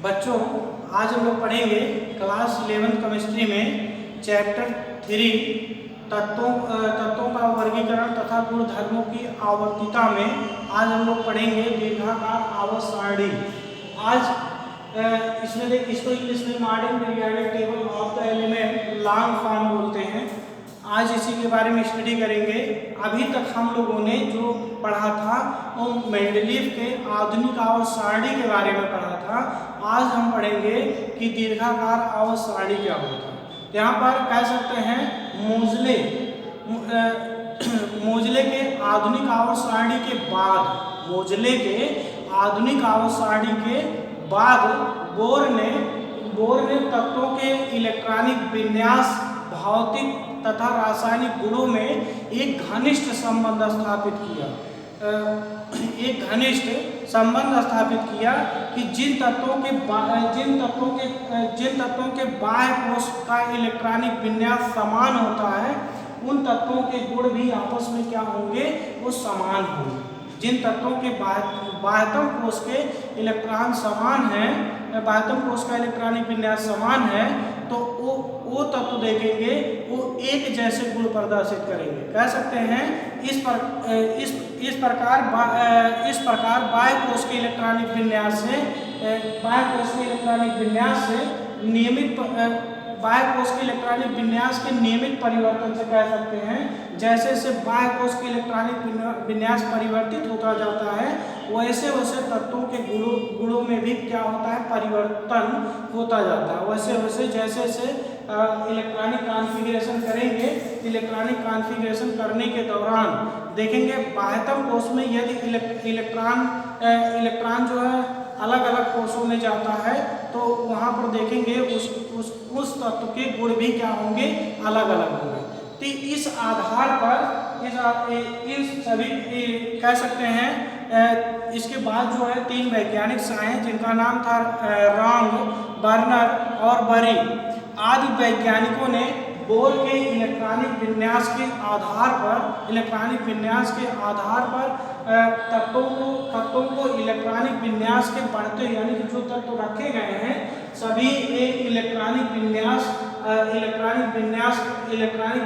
बच्चों, आज हम लोग पढ़ेंगे क्लास 11 केमिस्ट्री में चैप्टर 3 तत्वों का वर्गीकरण तथा गुणधर्मों की आवर्तिता में आज हम लोग पढ़ेंगे दीर्घाकार आवर्त सारणी। आज इसको इंग्लिश में modern periodic table of the element long form बोलते हैं। आज इसी के बारे में स्टडी करेंगे। अभी तक हम लोगों ने जो पढ़ा था वो मेंडलीव के आधुनिक आवर्त सारणी के बारे में पढ़ा था। आज हम पढ़ेंगे कि दीर्घाकार आवर्त सारणी क्या होता है। यहाँ पर कह सकते हैं मोजले के आधुनिक आवर्त सारणी के बाद बोर ने तत्वों के इलेक्ट्रॉनिक विन्यास, भौतिक तथा रासायनिक गुणों में एक घनिष्ठ संबंध स्थापित किया कि जिन तत्वों के बाह्य कोश का इलेक्ट्रॉनिक विन्यास समान होता है, उन तत्वों के गुण भी आपस में क्या होंगे, वो समान होंगे। जिन तत्वों के बाह्यतम कोश के इलेक्ट्रॉन समान हैं, बाह्यतम कोश का इलेक्ट्रॉनिक विन्यास समान है, तो वो तत्व देखेंगे वो एक जैसे गुण प्रदर्शित करेंगे। कह सकते हैं इस प्रकार बाह्य कोश के इलेक्ट्रॉनिक विन्यास के नियमित परिवर्तन से कह सकते हैं, जैसे बाह्य कोश के इलेक्ट्रॉनिक विन्यास परिवर्तित होता जाता है, वैसे वैसे तत्वों के गुणों में भी क्या होता है, परिवर्तन होता जाता है। वैसे जैसे इलेक्ट्रॉनिक कॉन्फ़िगरेशन करेंगे, इलेक्ट्रॉनिक कॉन्फ़िगरेशन करने के दौरान देखेंगे बाह्यतम कोश में यदि इलेक्ट्रॉन जो है अलग अलग कोशों में जाता है, तो वहाँ पर देखेंगे उस तत्व के गुण भी क्या होंगे, अलग अलग होंगे। तो इस आधार पर इस सभी कह सकते हैं। इसके बाद जो है 3 वैज्ञानिक आए जिनका नाम था रॉन्ग, बर्नर और बरी। आदि वैज्ञानिकों ने बोर के इलेक्ट्रॉनिक विन्यास के आधार पर तत्वों को इलेक्ट्रॉनिक विन्यास के बढ़ते, यानी कि जो तत्व रखे गए हैं सभी एक इलेक्ट्रॉनिक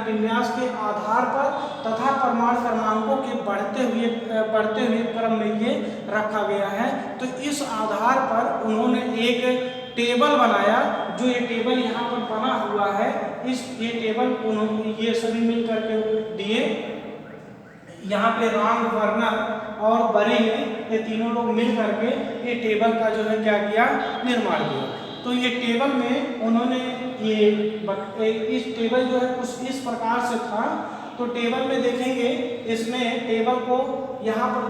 विन्यास के आधार पर तथा परमाणु क्रमांकों के बढ़ते हुए क्रम में ये रखा गया है। तो इस आधार पर उन्होंने एक टेबल बनाया। जो ये टेबल यहाँ पर बना हुआ है, ये टेबल उन्होंने ये सभी मिल करके दिए। यहाँ पे रॉन्ग, बर्नर और बरी ने ये तीनों लोग मिल करके ये टेबल का जो है क्या किया, निर्माण किया। तो ये टेबल में उन्होंने इस टेबल जो है कुछ इस प्रकार से था। तो टेबल में देखेंगे, इसमें टेबल को यहाँ पर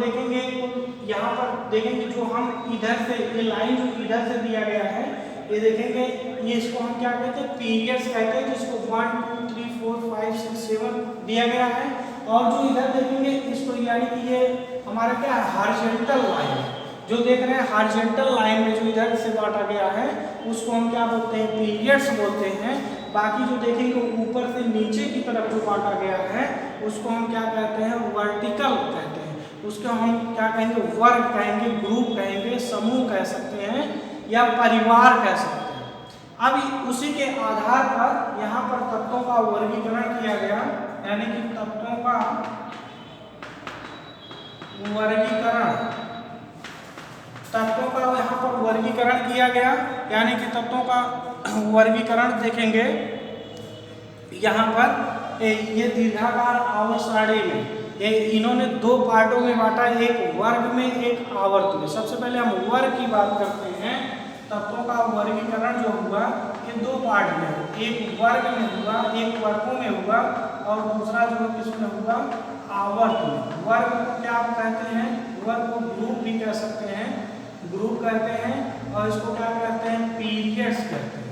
देखेंगे जो हम इधर से ये लाइन जो इधर से दिया गया है, ये देखेंगे, ये इसको हम क्या कहते हैं, पीरियड्स कहते हैं, जिसको 1 2 3 4 5 6 7 दिया गया है। और जो इधर देखेंगे इसको, यानी कि ये हमारा क्या है, हॉरिजॉन्टल लाइन है। जो देख रहे हैं हॉरिजॉन्टल लाइन में जो इधर से बांटा गया है, उसको हम क्या बोलते हैं, पीरियड्स बोलते हैं। बाकी जो देखेंगे ऊपर से नीचे की तरफ जो बांटा गया है, उसको हम क्या कहते हैं, वर्टिकल कहते हैं। उसको हम क्या कहेंगे, वर्ग कहेंगे, ग्रुप कहेंगे, समूह कह सकते हैं, या परिवार कह सकते हैं। अब उसी के आधार पर यहाँ पर तत्वों का वर्गीकरण किया गया, यानी कि तत्वों का यहाँ पर वर्गीकरण किया गया, यानी कि तत्वों का वर्गीकरण देखेंगे। यहाँ पर ये दीर्घाकार आवर्त सारणी में इन्होंने 2 पार्टों में बांटा, एक वर्ग में, एक आवर्त में। सबसे पहले हम वर्ग की बात करते हैं। तत्वों का वर्गीकरण जो हुआ ये 2 पार्ट में, एक वर्ग में हुआ, एक वर्गों में हुआ, और दूसरा जो किसमें हुआ, आवर्त में। वर्ग को क्या आप कहते हैं, वर्ग को ग्रुप भी कह सकते हैं, ग्रुप कहते हैं, और इसको क्या कहते हैं, पीरियड्स कहते हैं।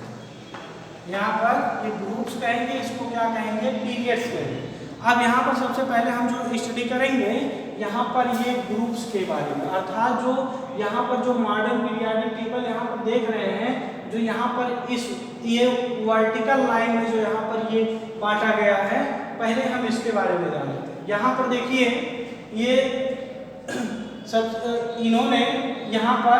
यहाँ पर ये ग्रुप्स कहेंगे, इसको क्या कहेंगे, पीरियड्स कहेंगे। अब यहाँ पर सबसे पहले हम जो स्टडी करेंगे यहाँ पर ये ग्रुप्स के बारे में, अर्थात जो यहाँ पर जो मॉडर्न पीरियोडिक टेबल यहाँ पर देख रहे हैं, जो यहाँ पर ये वर्टिकल लाइन में जो यहाँ पर ये बांटा गया है, पहले हम इसके बारे में जान लेते हैं। यहाँ पर देखिए ये सब इन्होंने यहाँ पर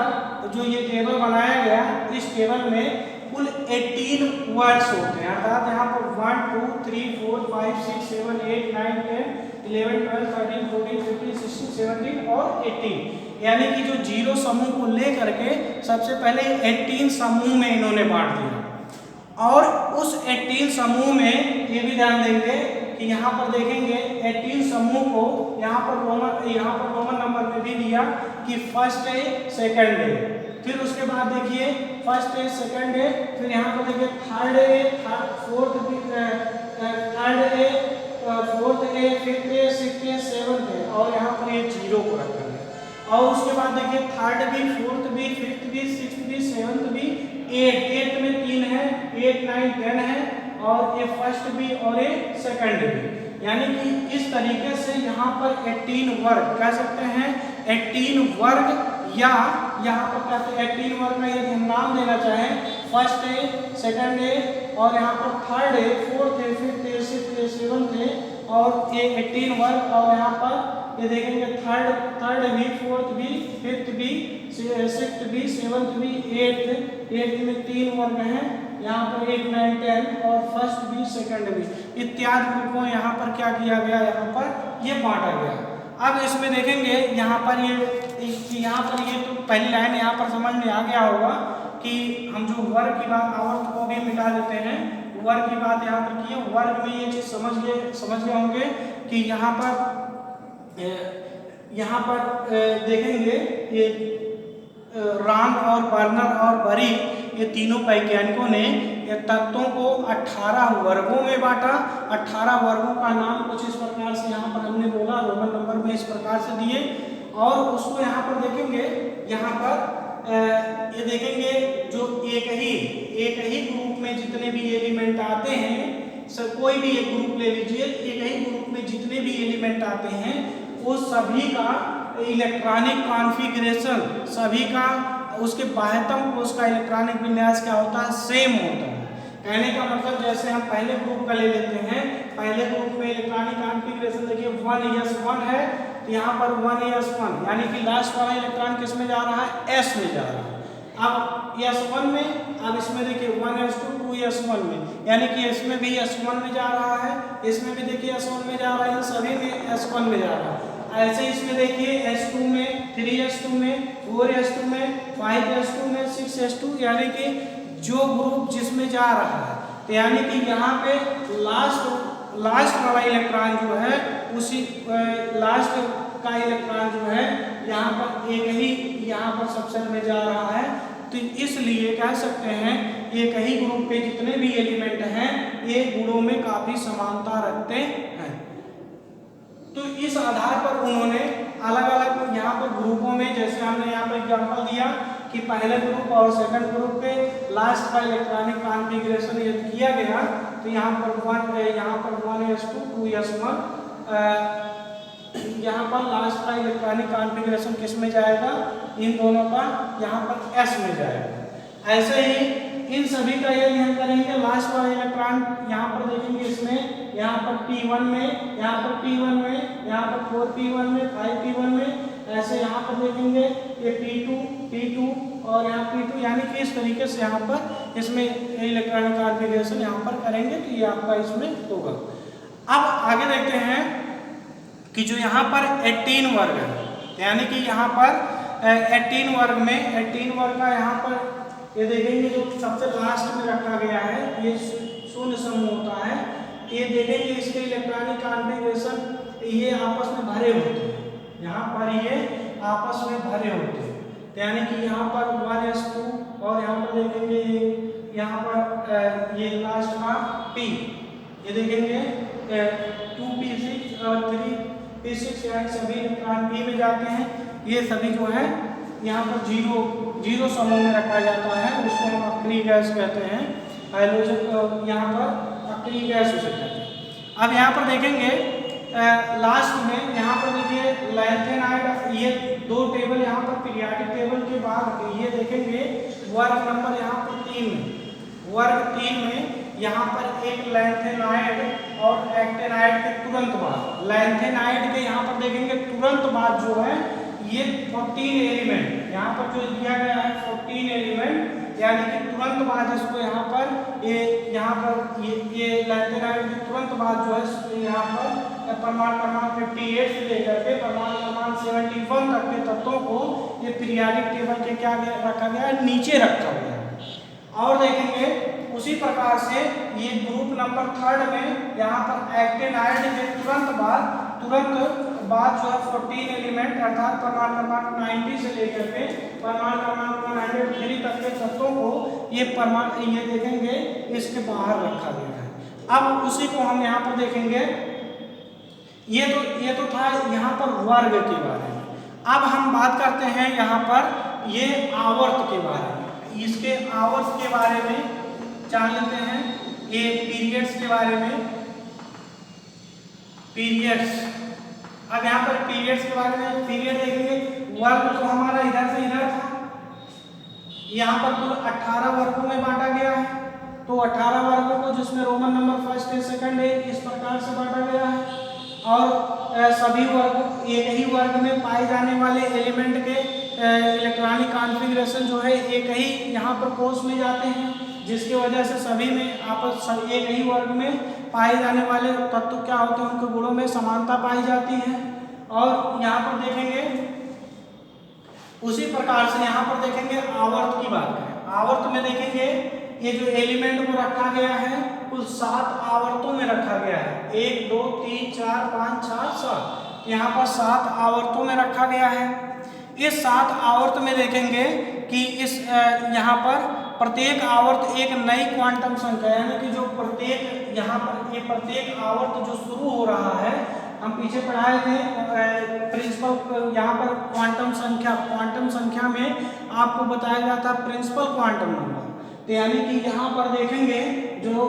जो ये टेबल बनाया गया, इस टेबल में कुल 18 वर्ड्स होते हैं, अर्थात यहाँ पर 1 2 3 4 5 6 7 8 9 10 11 12 13 14 15 16 17 और 18, यानी कि जो 0 समूह को लेकर के सबसे पहले 18 समूह में इन्होंने बांट दिया। और उस 18 समूह में ये भी ध्यान देंगे कि यहाँ पर देखेंगे 18 समूह को यहाँ पर रोमन नंबर में भी दिया कि फर्स्ट डे, सेकंड डे, फिर उसके बाद देखिए फर्स्ट डे, सेकंड डे, फिर यहाँ पर देखिए third day, fourth day, fourth day, fifth day, sixth day, seventh day, और यहाँ पर ये 0 को रखा गया। और उसके बाद देखिए थर्ड भी, फोर्थ भी, फिफ्थ भी, सिक्स्थ भी, सेवंथ भी, एट में 3 है, 8 9 10 है, और ये फर्स्ट भी और ये सेकंड भी, यानी कि इस तरीके से यहाँ पर 18 वर्ग कह सकते हैं, 18 वर्ग, या यहाँ पर कहते हैं 18 वर्ग का यदि हम नाम देना चाहें, फर्स्ट डे, सेकंड डे, और यहाँ पर third day, fourth day, fifth day, sixth day, seventh day, और ये 18 वर्ग, और यहाँ पर ये देखेंगे थर्ड भी, फोर्थ भी, फिफ्थ भी, सिक्स्थ भी, सेवंथ भी, एट्थ में 3 वर्ग हैं, यहाँ पर 8 9 10, और फर्स्ट भी, सेकंड भी, इत्यादि ग्रुपों यहाँ पर क्या किया गया, यहाँ पर ये बांटा गया। अब इसमें देखेंगे यहाँ पर ये तो पहली लाइन यहाँ पर समझ में आ गया होगा कि हम जो वर्ग की बात, आवर्त को भी मिटा देते हैं, वर्ग की बात यहाँ पर की है। वर्ग में ये चीज समझ गए होंगे कि यहाँ पर देखेंगे ये रांड और बर्नर और बरी, ये तीनों वैज्ञानिकों ने ये तत्वों को 18 वर्गों में बांटा। 18 वर्गों का नाम कुछ इस प्रकार से यहाँ पर हमने बोला, रोमन नंबर में इस प्रकार से दिए, और उसको यहाँ पर देखेंगे, यहाँ पर ये देखेंगे जो एक ही ग्रुप में जितने भी एलिमेंट आते हैं, कोई भी एक ग्रुप ले लीजिए, एक ही ग्रुप में जितने भी एलिमेंट आते हैं वो सभी का इलेक्ट्रॉनिक कॉन्फ़िगरेशन, सभी का उसके बाह्यतम कोश का इलेक्ट्रॉनिक विन्यास क्या होता है, सेम होता है। कहने का मतलब जैसे हम पहले ग्रुप का ले लेते हैं, पहले ग्रुप में इलेक्ट्रॉनिक कॉन्फ़िगरेशन देखिए 1s1 है, तो यहाँ पर 1s1 यानी कि लास्ट वाला इलेक्ट्रॉन किस में जा रहा है, s में जा रहा है। अब s1 में, अब इसमें देखिए 1s2 2s1 में, यानी कि इसमें भी s1 में जा रहा है, इसमें भी देखिए s1 में जा रहा है, सभी में s1 में जा रहा है। ऐसे इसमें देखिए s2 में, 3s2 में, 4s2 में, 5s2 में, 6s2, यानी कि जो ग्रुप जिसमें जा रहा है, तो यानी कि यहाँ पे लास्ट वाला इलेक्ट्रॉन जो है, उसी लास्ट का इलेक्ट्रॉन जो है यहाँ पर एक ही यहाँ पर सबसेट में जा रहा है। तो इसलिए कह सकते हैं एक ही ग्रुप के जितने भी एलिमेंट हैं ये गुणों में काफी समानता रखते हैं। तो इस आधार पर उन्होंने अलग अलग यहाँ पर ग्रुपों में, जैसे हमने यहाँ पर एग्जाम्पल दिया कि पहले ग्रुप और सेकंड ग्रुप पे लास्ट का इलेक्ट्रॉनिक कॉन्फ़िगरेशन यदि किया गया, तो यहाँ पर 1s2 2s1, यहाँ पर लास्ट का इलेक्ट्रॉनिक कॉन्फ़िगरेशन किस में जाएगा, इन दोनों का यहाँ पर s में जाएगा। ऐसे ही इन सभी का यदि हम करेंगे, लास्ट वाला इलेक्ट्रॉन यहाँ पर देखेंगे, इसमें यहाँ पर P1 में, यहाँ पर P1 में, यहाँ पर 4P1 में, 5P1 में, ऐसे यहाँ पर देखेंगे ये P2 और यहाँ P2, यानी कि इस तरीके से यहाँ पर इसमें इलेक्ट्रॉनिक कॉन्फ़िगरेशन यहाँ पर करेंगे तो ये आपका इसमें होगा। अब आगे देखते हैं कि जो यहाँ पर 18 वर्ग है, यानी कि यहाँ पर 18 वर्ग में 18 वर्ग का यहाँ पर ये देखेंगे जो सबसे लास्ट में रखा गया है, ये शून्य समूह होता है। ये देखेंगे इसके इलेक्ट्रॉनिक कॉन्फ़िगरेशन ये आपस में भरे होते हैं, यहाँ पर ये आपस में भरे होते हैं, यानी कि यहाँ पर 1s2 और यहाँ पर देखेंगे यहाँ पर ये लास्ट का P, ये देखेंगे 2p6 और 3p6, यानी सभी इलेक्ट्रॉन P में जाते हैं। ये सभी जो है यहाँ पर जीरो समूह में रखा जाता है, उसको हम अक्रिय गैस कहते हैं, हाइड्रोजन यहाँ पर अक्रिय गैस उसे कहते हैं। अब यहाँ पर देखेंगे लास्ट में यहाँ पर देखिए लैंथेनाइड, ये दो टेबल यहाँ पर पीरियाडिक टेबल के बाद ये देखेंगे वर्ग नंबर यहाँ पर 3 में, वर्ग 3 में यहाँ पर एक लैंथेनाइड और एक्टेनाइड के तुरंत बाद, लैंथेनाइड के यहाँ पर देखेंगे तुरंत बाद जो है ये 14 एलिमेंट यहाँ पर जो दिया गया है 14 एलिमेंट, यानी कि तुरंत बाद इसको यहाँ पर ये लेते हैं कि तुरंत बाद जो है यहाँ पर परमाणु क्रमांक 58 से लेकर के परमाणु क्रमांक 71 तक के तत्वों को ये पीरियाडिक टेबल के क्या रखा गया है, नीचे रखा गया है। और देखेंगे उसी प्रकार से ये ग्रुप नंबर 3 में यहाँ पर एक्टिनाइड के तुरंत बाद जो है 14 एलिमेंट अर्थात परमाणु क्रमांक 90 से लेकर के परमाणु क्रमांक 103 तक के तत्वों को ये देखेंगे इसके बाहर रखा गया है। अब उसी को हम यहाँ पर देखेंगे, ये तो था यहाँ पर वर्ग के बारे में। अब हम बात करते हैं यहाँ पर ये आवर्त के बारे में। इसके आवर्त के बारे में जान लेते हैं, ये पीरियड्स के बारे में, पीरियड्स। अब यहाँ पर पीरियड्स के बारे में पीरियड देखेंगे, वर्ग तो हमारा इधर से इधर था, यहाँ पर कुल 18 वर्गों में बांटा गया है। तो 18 वर्गों को जिसमें रोमन नंबर फर्स्ट है सेकंड है इस प्रकार से बांटा गया है। और सभी वर्ग एक ही वर्ग में पाए जाने वाले एलिमेंट के इलेक्ट्रॉनिक कॉन्फ़िगरेशन जो है एक ही यहाँ पर कोष में जाते हैं, जिसकी वजह से सभी में आपस एक ही वर्ग में पाए जाने वाले तत्व क्या होते हैं, उनके गुणों में समानता पाई जाती है। और यहाँ पर देखेंगे उसी प्रकार से यहाँ पर देखेंगे आवर्त की बात करें। आवर्त में देखेंगे ये जो एलिमेंट को रखा गया है कुल 7 आवर्तों में रखा गया है, 1 2 3 4 5 6 7, यहाँ पर 7 आवर्तों में रखा गया है। इस 7 आवर्त में देखेंगे कि इस यहाँ पर प्रत्येक आवर्त एक नई क्वांटम संख्या, यानी कि जो प्रत्येक यहाँ पर ये प्रत्येक आवर्त जो शुरू हो रहा है, हम पीछे पढ़ाए थे प्रिंसिपल यहाँ पर क्वांटम संख्या में आपको बताया गया था प्रिंसिपल क्वांटम नंबर। तो यानी कि यहाँ पर देखेंगे जो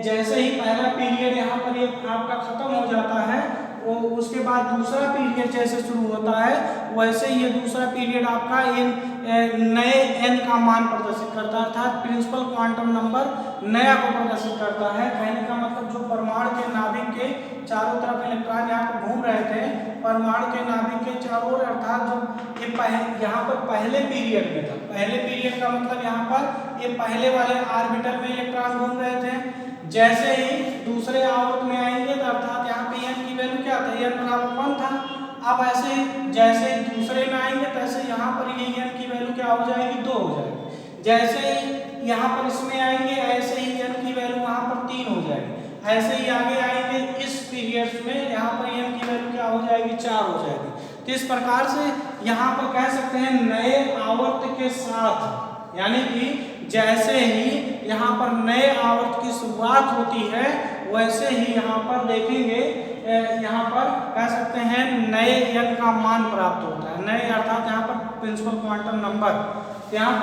जैसे ही पहला पीरियड यहाँ पर ये आपका खत्म हो जाता है, वो उसके बाद दूसरा पीरियड जैसे शुरू होता है वैसे ये दूसरा पीरियड आपका नए n का मान प्रदर्शित करता है, अर्थात प्रिंसिपल क्वांटम नंबर नया को प्रदर्शित करता है। कहने का मतलब जो परमाणु के नाभिक के चारों तरफ इलेक्ट्रॉन यहाँ पर घूम रहे थे, परमाणु के नाभिक के चारों ओर, अर्थात जो ये यहाँ पर पहले पीरियड में था, पहले पीरियड का मतलब यहाँ पर ये पहले वाले ऑर्बिटल में इलेक्ट्रॉन घूम रहे थे। जैसे ही दूसरे आवर्त में आएंगे तो अर्थात यहाँ पे n की वैल्यू क्या था, n बराबर 1 था। अब ऐसे जैसे दूसरे में आएंगे तैसे यहाँ पर ये n की वैल्यू क्या हो जाएगी, 2 हो जाएगी। जैसे ही यहाँ पर इसमें आएंगे ऐसे ही n की वैल्यू वहाँ पर 3 हो जाएगी। ऐसे ही आगे आएंगे इस पीरियड्स में यहाँ पर n की वैल्यू क्या हो जाएगी, 4 हो जाएगी। तो इस प्रकार से यहाँ पर कह सकते हैं नए आवर्त के साथ, यानी कि जैसे ही यहाँ पर नए आवर्त की शुरुआत होती है वैसे ही यहाँ पर देखेंगे यहाँ पर कह सकते हैं नए n का मान प्राप्त होता है। नए अर्थात यहाँ पर प्रिंसिपल क्वांटम नंबर। यहाँ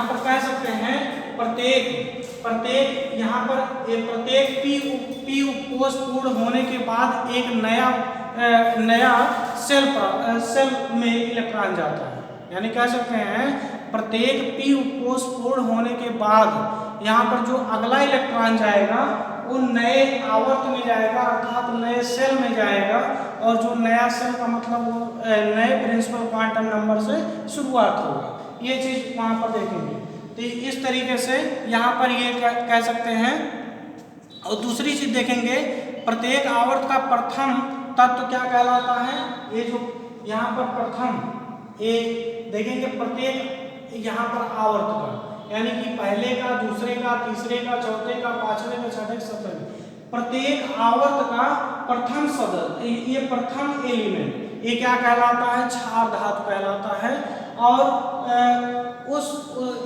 पर कह सकते हैं प्रत्येक यहाँ पर प्रत्येक p उपकोष पूर्ण होने के बाद एक नया सेल में इलेक्ट्रॉन जाता है। यानी कह सकते हैं प्रत्येक p उपकोष पूर्ण होने के बाद यहाँ पर जो अगला इलेक्ट्रॉन जाएगा वो नए आवर्त में जाएगा, अर्थात नए सेल में जाएगा। और जो नया सेल का मतलब वो नए प्रिंसिपल क्वांटम नंबर से शुरुआत होगा। ये चीज़ वहाँ पर देखेंगे। तो इस तरीके से यहाँ पर ये कह सकते हैं। और दूसरी चीज़ देखेंगे प्रत्येक आवर्त का प्रथम तत्व क्या कहलाता है। ये जो यहाँ पर प्रथम ये देखेंगे प्रत्येक यहाँ पर आवर्त का, यानी कि पहले का, दूसरे का, तीसरे का, चौथे का, पांचवें का, छठे, सत्रहवें, प्रत्येक आवर्त का प्रथम सदस्य, ये प्रथम एलिमेंट ये क्या कहलाता है, क्षार धातु कहलाता है। और उस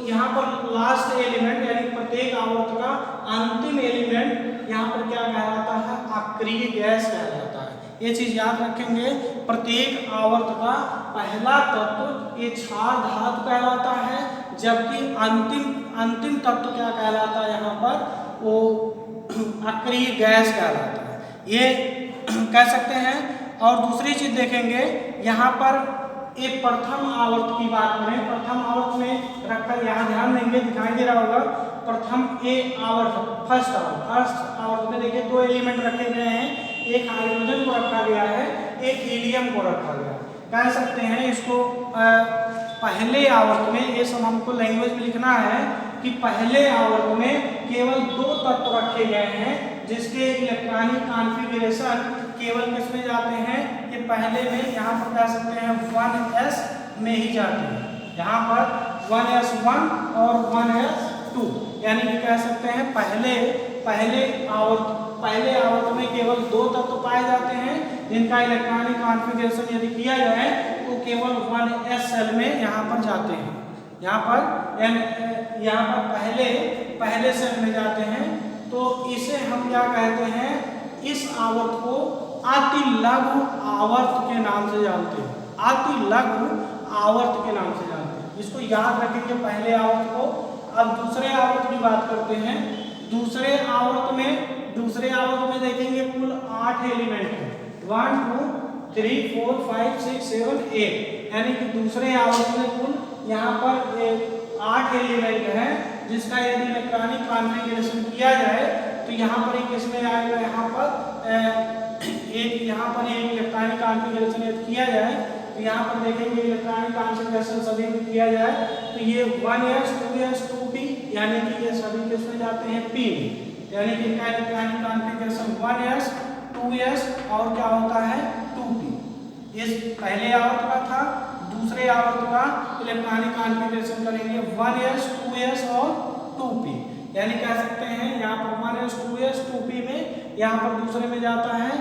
यहाँ पर लास्ट एलिमेंट यानी प्रत्येक आवर्त का अंतिम एलिमेंट यहाँ पर क्या कहलाता है, अक्रिय गैस कहलाता है। ये चीज याद रखेंगे। प्रत्येक आवर्त का पहला तत्व ये क्षार धातु कहलाता है, जबकि अंतिम तत्व क्या कहलाता है यहाँ पर, वो अक्रिय गैस कहलाता है। ये कह सकते हैं। और दूसरी चीज देखेंगे यहाँ पर एक प्रथम आवर्त की बात करें। प्रथम आवर्त में रखकर यहाँ ध्यान देंगे, दिखाई दे रहा होगा प्रथम आवर्त फर्स्ट आवर्त में देखिए 2 एलिमेंट रखे गए हैं, एक हाइड्रोजन को रखा गया है, एक हीलियम को रखा गया। कह सकते हैं इसको पहले आवर्त में, ये सब हमको लैंग्वेज में लिखना है कि पहले आवर्त में केवल 2 तत्व रखे गए हैं जिसके इलेक्ट्रॉनिक कॉन्फ़िगरेशन केवल किसमें जाते हैं, ये पहले में यहाँ पर कह सकते हैं 1s में ही जाते हैं। यहाँ पर 1s1 और 1s2, यानी कि कह सकते हैं पहले आवर्त में केवल 2 तत्व पाए जाते हैं जिनका इलेक्ट्रॉनिक कॉन्फ़िगरेशन यदि किया जाए तो केवल 1s सेल में यहाँ पर जाते हैं। यहाँ पर पहले सेल में जाते हैं। तो इसे हम क्या कहते हैं, इस आवर्त को अतिलघु आवर्त के नाम से जानते हैं। अतिलघु आवर्त के नाम से जानते हैं, इसको याद रखेंगे पहले आवर्त को। अब दूसरे आवर्त की बात करते हैं। दूसरे आवर्त में देखेंगे कुल 8 एलिमेंट हैं, 1 2 3 4 5 6 7 8, यानी कि दूसरे आवर्त में कुल यहाँ पर 8 एलिमेंट हैं जिसका यदि इलेक्ट्रॉनिक कॉन्फ़िगरेशन किया जाए तो यहाँ पर एक इसमें आएगा, यहाँ पर एक इलेक्ट्रॉनिक कॉन्फ़िगरेशन यदि किया जाए तो यहाँ पर देखेंगे इलेक्ट्रॉनिक कॉन्फ़िगरेशन सभी में किया जाए तो ये 1s 2s 2p, यानी कि ये सभी किसमें जाते हैं, p में, यानी कि इनका इलेक्ट्रॉनिक कॉन्फ़िगरेशन 1s 2s और क्या होता है 2p। इस पहले आवर्त का था। दूसरे आवर्त का इलेक्ट्रॉनिक कॉन्फ़िगरेशन करेंगे 1s 2s और 2p, यानी कह सकते हैं यहाँ पर 1s 2s 2p में, यहाँ पर दूसरे में जाता है।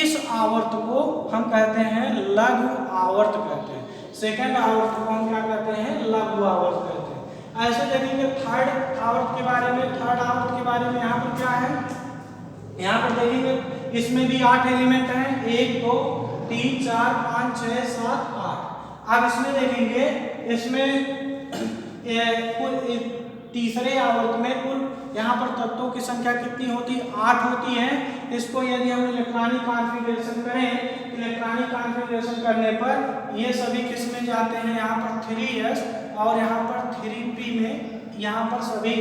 इस आवर्त को हम कहते हैं लघु आवर्त कहते हैं। सेकंड आवर्त को हम क्या कहते हैं, लघु आवर्त कहते हैं। ऐसे देखेंगे थर्ड आवर्त के बारे में। थर्ड आवर्त के बारे में यहाँ पर क्या है, यहाँ पर देखेंगे इसमें भी 8 एलिमेंट हैं, 1 2 3 4 5 6 7 8। अब इसमें देखेंगे, इसमें तीसरे आवर्त में कुल यहाँ पर तत्वों की संख्या कितनी होती है, 8 होती है। इसको यदि हम इलेक्ट्रॉनिक कॉन्फ़िगरेशन करें, इलेक्ट्रॉनिक कॉन्फ़िगरेशन करने पर ये सभी किस में जाते हैं, यहाँ पर 3s और यहाँ पर 3p में, यहाँ पर सभी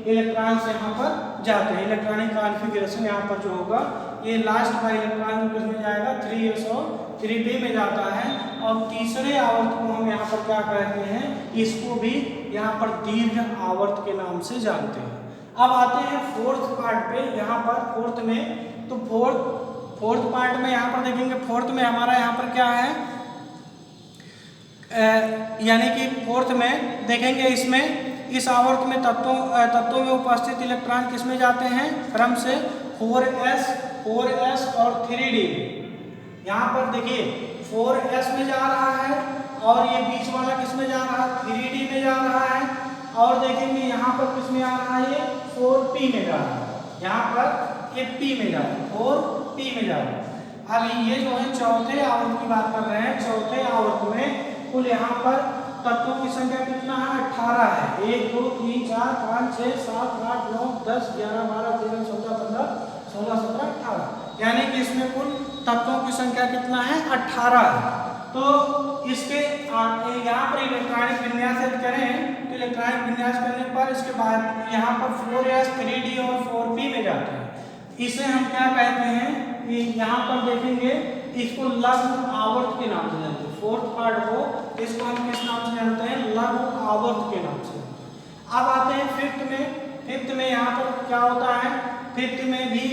इलेक्ट्रॉन्स यहाँ पर जाते हैं। इलेक्ट्रॉनिक कॉन्फ़िगरेशन यहाँ पर जो होगा ये लास्ट का इलेक्ट्रॉन किस में जाएगा, 3s और 3p में जाता है। और तीसरे आवर्त को हम यहाँ पर क्या कहते हैं, इसको भी यहाँ पर दीर्घ आवर्त के नाम से जानते हैं। अब आते हैं फोर्थ पार्ट पे। यहाँ पर फोर्थ में, तो फोर्थ पार्ट में यहाँ पर देखेंगे, फोर्थ में हमारा यहाँ पर क्या है, यानी कि फोर्थ में देखेंगे इसमें इस आवर्त में तत्वों में उपस्थित इलेक्ट्रॉन किस में जाते हैं, क्रम से 4s और 3d में। यहाँ पर देखिए 4s में जा रहा है और ये बीच वाला किस में जा रहा है, 3d में जा रहा है। और देखेंगे यहाँ पर किस में आ रहा है, ये 4p में जा रहा है। यहाँ पर ये p में जा रहा है, 4p में जा रहा है। अब ये जो है चौथे आवर्त की बात कर रहे हैं। चौथे आवर्त में कुल यहाँ पर तत्वों की संख्या कितना है, 18 है। 1 2 3 4 5 6 7 8 9 10 11 12 13 14 15 16 17 18, यानी कि इसमें कुल तत्वों की संख्या कितना है, 18 है। तो इसके यहाँ पर इलेक्ट्रॉनिक विन्यास यदि करें तो इलेक्ट्रॉनिक विन्यास करने पर इसके बाद यहाँ पर 4s 3d और 4p में जाते हैं। इसे हम क्या कहते हैं, यहाँ पर देखेंगे इसको लघु आवर्त के नाम से जानते हैं। फोर्थ पार्ट को इसको हम किस नाम से जानते हैं, लघु आवर्त के नाम से। अब आते हैं फिफ्थ में। फिफ्थ में यहाँ पर क्या होता है, फिफ्थ में भी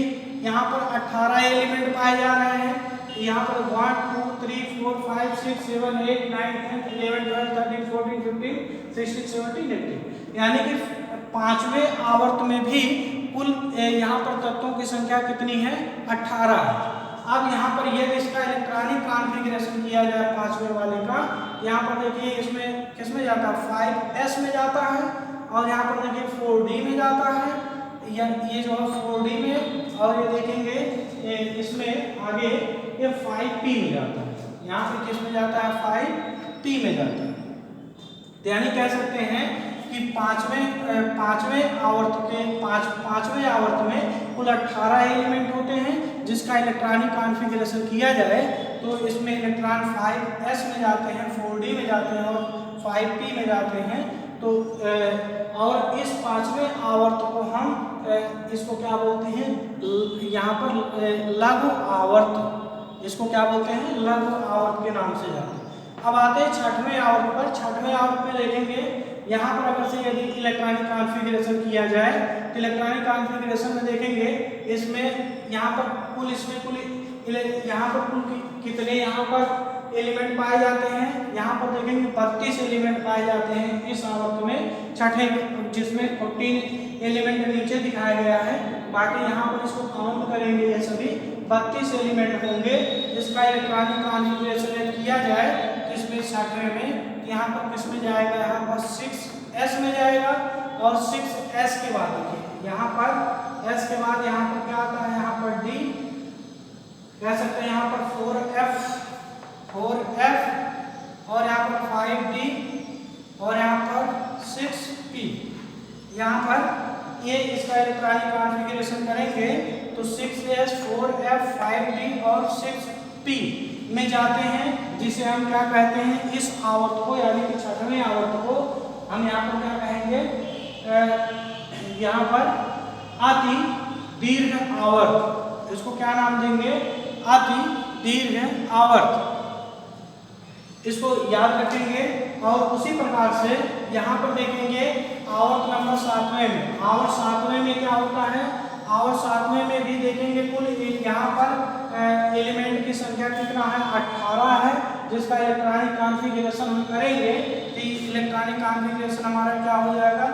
यहाँ पर 18 एलिमेंट पाए जा रहे हैं। यहाँ पर 1 2 3 4 5 6 7 8 9 10 11 12 13 14 15 16 17 18, यानी कि पांचवें आवर्त में भी कुल यहाँ पर तत्वों की संख्या कितनी है, 18 है। अब यहाँ पर यदि इसका इलेक्ट्रॉनिक कॉन्फ़िगरेशन किया जाए पांचवें वाले का, यहाँ पर देखिए इसमें किस में जाता है, 5s में जाता है। और यहाँ पर देखिए 4d में जाता है, ये जो है 4d में। और ये देखेंगे इसमें आगे ये 5p में जाता है। यहाँ पे किस में जाता है, 5p में जाता है। यानी कह सकते हैं कि पांचवें आवर्त में कुल 18 एलिमेंट होते हैं जिसका इलेक्ट्रॉनिक कॉन्फ़िगरेशन किया जाए तो इसमें इलेक्ट्रॉन 5s में जाते हैं, 4d में जाते हैं और 5p में जाते हैं। तो और इस पांचवें आवर्त को हम इसको क्या बोलते हैं, यहाँ पर लघु आवर्त, इसको क्या बोलते हैं, लघु आवर्त के नाम से जानते हैं। अब आते हैं छठवें आवर्त पर। छठवें आवर्त में देखेंगे यहाँ पर अगर से यदि इलेक्ट्रॉनिक कॉन्फ़िगरेशन किया जाए तो इलेक्ट्रॉनिक कॉन्फ़िगरेशन में देखेंगे इसमें यहाँ पर कुल यहाँ पर कुल कितने यहाँ पर एलिमेंट पाए जाते हैं। यहाँ पर देखेंगे 32 एलिमेंट पाए जाते हैं इस आवर्त में छठे, जिसमें 14 एलिमेंट नीचे दिखाया गया है। बाकी यहाँ पर इसको काउंट करेंगे ये सभी 32 एलिमेंट होंगे। इसका इलेक्ट्रॉनिक कॉन्फ़िगरेशन किया जाए तो इसमें छठवें में यहाँ पर किस में जाएगा, यहाँ पर 6s में जाएगा। और 6s के बाद देखिए यहाँ पर s के बाद यहाँ पर क्या आता है, यहाँ पर d कह सकते हैं, यहाँ पर 4f और यहाँ पर 5d और यहाँ पर 6p। यहाँ पर ये इसका इलेक्ट्रॉनिक कॉन्फ़िगरेशन करेंगे तो 6s 4f 5d और 6p में जाते हैं, जिसे हम क्या कहते हैं, इस आवर्त को यानी कि छठवें आवर्त को हम यहाँ पर क्या कहेंगे, यहाँ पर अति दीर्घ आवर्त। इसको क्या नाम देंगे, अति दीर्घ आवर्त। इसको याद रखेंगे। और उसी प्रकार से यहाँ पर देखेंगे आवर्त नंबर 7वें में। आवर्त 7वें में क्या होता है, आवर्त 7वें में भी देखेंगे कुल यहाँ पर एलिमेंट की संख्या कितना है, 18 है। जिसका इलेक्ट्रॉनिक कॉन्फ़िगरेशन हम करेंगे तो इलेक्ट्रॉनिक कॉन्फ़िगरेशन हमारा क्या हो जाएगा,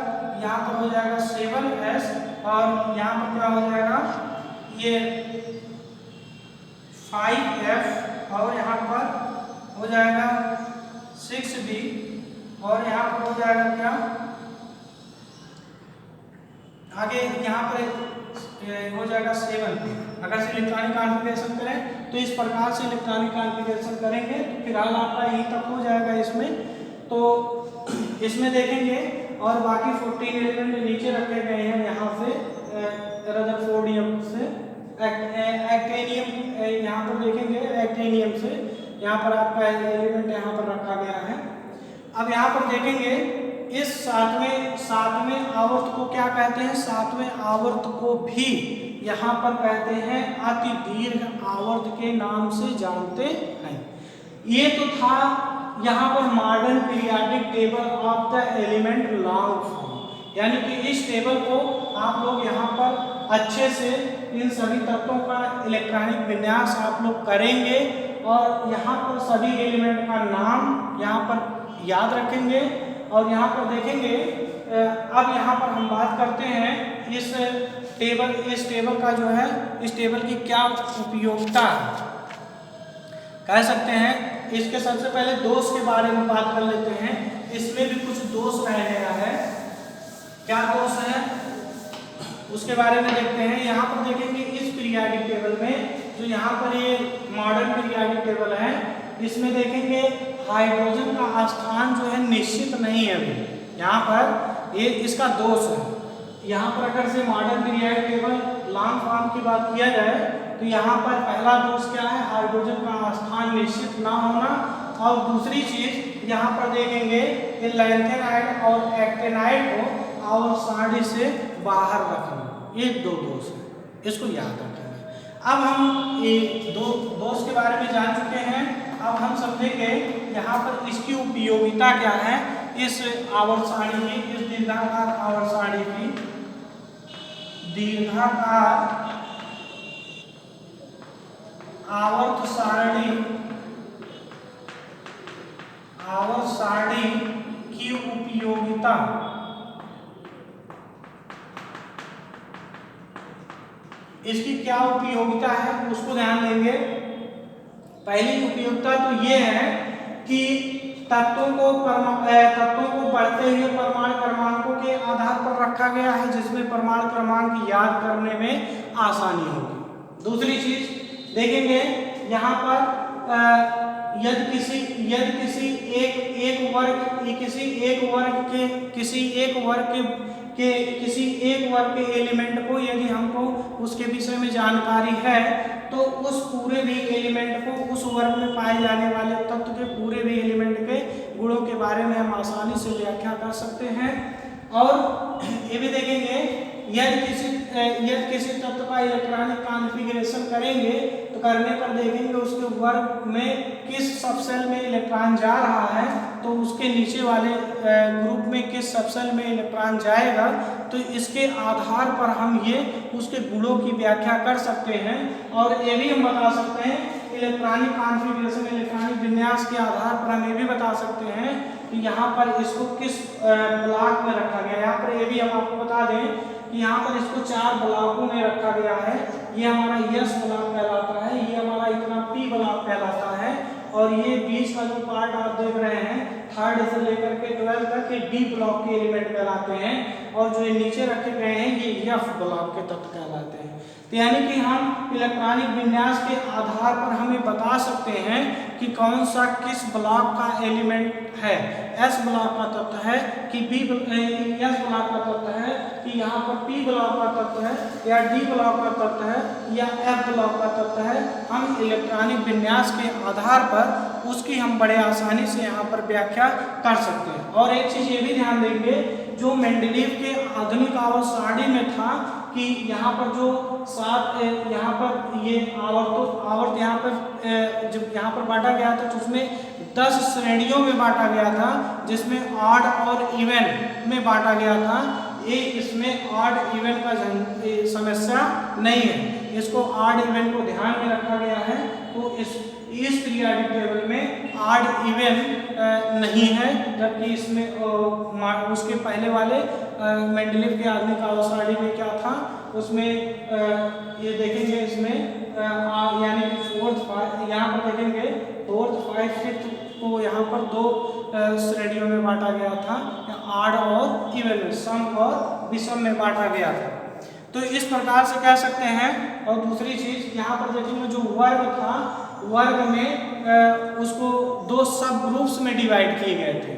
यहाँ पर हो जाएगा 7s और यहाँ पर क्या हो जाएगा ये 5f और यहाँ पर हो जाएगा 6d और यहाँ पर हो जाएगा क्या आगे यहाँ पर हो जाएगा 7। अगर से इलेक्ट्रॉनिक कॉन्फ़िगरेशन करें तो इस प्रकार से इलेक्ट्रॉनिक कॉन्फ़िगरेशन करेंगे तो फिलहाल आपका यहीं तक हो जाएगा इसमें। तो इसमें देखेंगे और बाकी 14 एलिमेंट नीचे रखे गए हैं यहाँ से रदरफोर्डियम से एक्टेनियम, यहाँ पर देखेंगे एक्टेनियम से यहाँ पर आपका एलिमेंट यहाँ पर रखा गया है। अब यहाँ पर देखेंगे इस सातवें आवर्त को क्या कहते हैं, सातवें आवर्त को भी यहाँ पर कहते हैं अति दीर्घ आवर्त के नाम से जानते हैं। ये तो था यहाँ पर modern periodic table of the element long form, यानी कि इस टेबल को आप लोग यहाँ पर अच्छे से इन सभी तत्वों का इलेक्ट्रॉनिक विन्यास आप लोग करेंगे और यहाँ पर सभी एलिमेंट का नाम यहाँ पर याद रखेंगे। और यहाँ पर देखेंगे अब यहाँ पर हम बात करते हैं इस टेबल का जो है, इस टेबल की क्या उपयोगिता है, कह सकते हैं। इसके सबसे पहले दोष के बारे में बात कर लेते हैं। इसमें भी कुछ दोष रह गया है, क्या दोष है उसके बारे में देखते हैं। यहाँ पर देखेंगे इस पीरियाडिक टेबल में, जो यहाँ पर ये मॉडर्न पीरियाडिक टेबल है, इसमें देखेंगे हाइड्रोजन का स्थान जो है निश्चित नहीं है अभी। यहाँ पर ये इसका दोष है। यहाँ पर अगर से modern periodic table long form की बात किया जाए तो यहाँ पर पहला दोष क्या है, हाइड्रोजन का स्थान निश्चित ना होना। और दूसरी चीज यहाँ पर देखेंगे लैंथेनाइड और एक्टेनाइड को और साड़ी से बाहर रखना, ये दो दोष है, इसको याद रखेंगे। अब हम ये दो दोष के बारे में जान चुके हैं। अब हम समझेंगे यहाँ पर इसकी उपयोगिता क्या है, इस आवर्त सारणी की, इस दीर्घाकार आवर्त सारणी की, दीर्घाकार आवर्त सारणी की उपयोगिता। इसकी क्या उपयोगिता है उसको ध्यान देंगे। पहली उपयोगिता तो ये है कि तत्वों को बढ़ते हुए परमाणु क्रमांकों के आधार पर रखा गया है, जिसमें परमाणु क्रमांक याद करने में आसानी होगी। दूसरी चीज देखेंगे यहाँ पर यदि किसी एक वर्ग के एलिमेंट को यदि हमको उसके विषय में जानकारी है तो उस पूरे भी एलिमेंट को, उस वर्ग में पाए जाने वाले तत्व के पूरे भी एलिमेंट के गुणों के बारे में हम आसानी से व्याख्या कर सकते हैं। और ये भी देखेंगे यदि किसी तत्व का इलेक्ट्रॉनिक कॉन्फ़िगरेशन करेंगे तो करने पर देखेंगे उसके वर्ग में किस सबसेल में इलेक्ट्रॉन जा रहा है, तो उसके नीचे वाले ग्रुप में किस सबसेल में इलेक्ट्रॉन जाएगा, तो इसके आधार पर हम ये उसके गुणों की व्याख्या कर सकते हैं। और ये भी हम बता सकते हैं इलेक्ट्रॉनिक कॉन्फ़िगरेशन, इलेक्ट्रॉनिक विन्यास के आधार पर हम ये भी बता सकते हैं कि यहाँ पर इसको किस ब्लॉक में रखा गया है। यहाँ पर ये भी हम आपको बता दें कि यहाँ पर इसको 4 ब्लॉकों में रखा गया है। ये हमारा यस ब्लॉक कहलाता है, ये हमारा इतना पी ब्लॉक कहलाता है, और ये बीच का जो पार्ट आप देख रहे हैं 3rd से लेकर के 12 तक ये डी ब्लॉक के एलिमेंट कहलाते हैं, और जो ये नीचे रखे गए हैं ये एफ ब्लॉक के तत्व कहलाते हैं। तो यानी कि हम इलेक्ट्रॉनिक विन्यास के आधार पर हमें बता सकते हैं कि कौन सा किस ब्लॉक का एलिमेंट है। एस ब्लॉक का तत्व है कि बी, एस ब्लॉक का तत्व है कि यहाँ पर पी ब्लॉक का तत्व है, या डी ब्लॉक का तत्व है, या एफ ब्लॉक का तत्व है। हम इलेक्ट्रॉनिक विन्यास के आधार पर उसकी हम बड़े आसानी से यहाँ पर व्याख्या कर सकते हैं। और एक चीज़ ये भी ध्यान देंगे, जो मेंडलीव के आधुनिक आवर्त सारणी में था कि यहाँ पर जो 7 यहाँ पर ये आवर्त यहाँ पर जब यहाँ पर बांटा गया था तो उसमें 10 श्रेणियों में बांटा गया था, जिसमें ऑड और इवन में बांटा गया था। ये इसमें ऑड इवन का समस्या नहीं है, इसको ऑड इवन को ध्यान में रखा गया है। तो इस पीरियोडिक टेबल में ऑड इवन नहीं है, जबकि इसमें उसके पहले वाले मेंडलीव के आधुनिक आवर्त सारणी में क्या था, उसमें ये देखेंगे इसमें यानी कि 4th यहाँ पर देखेंगे 4th 5th 6th को यहाँ पर 2 श्रेणियों में बांटा गया था, ऑड और इवन में, सम और विषम में बांटा गया था। तो इस प्रकार से कह सकते हैं। और दूसरी चीज यहाँ पर देखेंगे जो वर्ग था, वर्ग में उसको 2 सब ग्रुप्स में डिवाइड किए गए थे।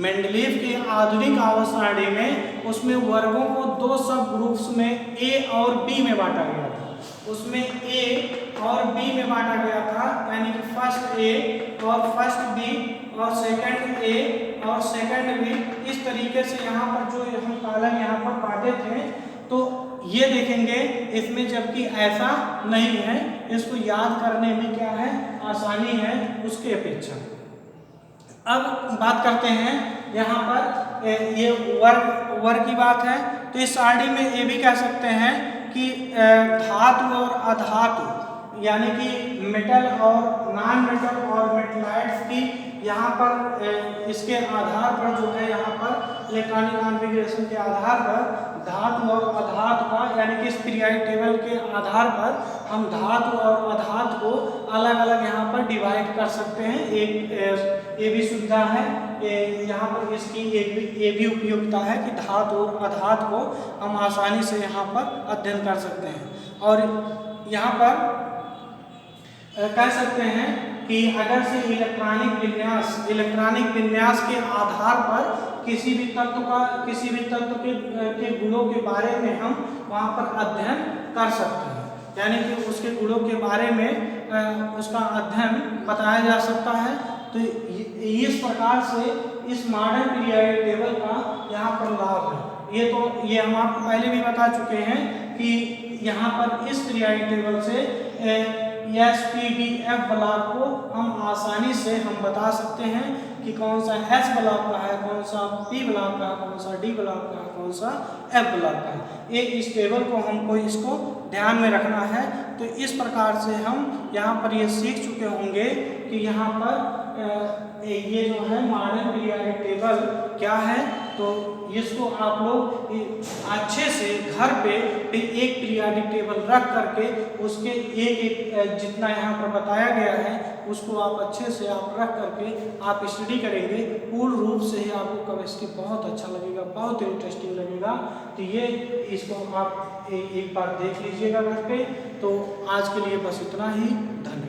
मेंडलीव के आधुनिक आवर्त सारणी में उसमें वर्गों को 2 सब ग्रुप्स में ए और बी में बांटा गया था। उसमें ए और बी में बांटा गया था, यानी कि फर्स्ट ए और फर्स्ट बी और सेकंड ए और सेकंड बी। इस तरीके से यहाँ पर जो हम कॉलम यहाँ पर बांटे थे, तो ये देखेंगे इसमें, जबकि ऐसा नहीं है, इसको याद करने में क्या है, आसानी है उसके अपेक्षा। अब बात करते हैं यहाँ पर ये वर्ग की बात है, तो इस सारणी में ये भी कह सकते हैं कि धातु और अधातु, यानी कि मेटल और नॉन मेटल और मेटलाइट्स की यहाँ पर इसके आधार पर जो है, यहाँ पर इलेक्ट्रॉनिक कॉन्फ़िगरेशन के आधार पर धातु और अधातु का, यानी कि इस पीरियोडिक टेबल के आधार पर हम धातु और अधातु को अलग अलग यहाँ पर डिवाइड कर सकते हैं। एक ये भी सुविधा है, यहाँ पर इसकी ये भी उपयोगिता है कि धातु और अधातु को हम आसानी से यहाँ पर अध्ययन कर सकते हैं। और यहाँ पर कह सकते हैं कि अगर से इलेक्ट्रॉनिक विन्यास के आधार पर किसी भी तत्व के गुणों के बारे में हम वहाँ पर अध्ययन कर सकते हैं, यानी कि उसके गुणों के बारे में उसका अध्ययन बताया जा सकता है। तो इस प्रकार से इस मॉडर्न पीरियोडिक टेबल का यहाँ पर लाभ है। ये हम आपको पहले भी बता चुके हैं कि यहाँ पर इस पीरियोडिक टेबल से एस-पी-डी-एफ ब्लॉक को हम आसानी से हम बता सकते हैं कि कौन सा एस ब्लॉक का है, कौन सा पी ब्लॉक का है, कौन सा डी ब्लॉक का है, कौन सा एफ ब्लॉक का है। इस टेबल को हमको इसको ध्यान में रखना है। तो इस प्रकार से हम यहाँ पर ये सीख चुके होंगे कि यहाँ पर ये जो है मॉडर्न पीरियोडिक टेबल क्या है। तो इसको आप लोग अच्छे से घर पे एक पीरियोडिक टेबल रख करके उसके एक जितना यहाँ पर बताया गया है उसको आप अच्छे से आप रख करके आप स्टडी करेंगे, पूर्ण रूप से ही आपको केमिस्ट्री बहुत अच्छा लगेगा, बहुत इंटरेस्टिंग लगेगा। तो ये इसको आप एक बार देख लीजिएगा घर पे। तो आज के लिए बस इतना ही, धन्यवाद।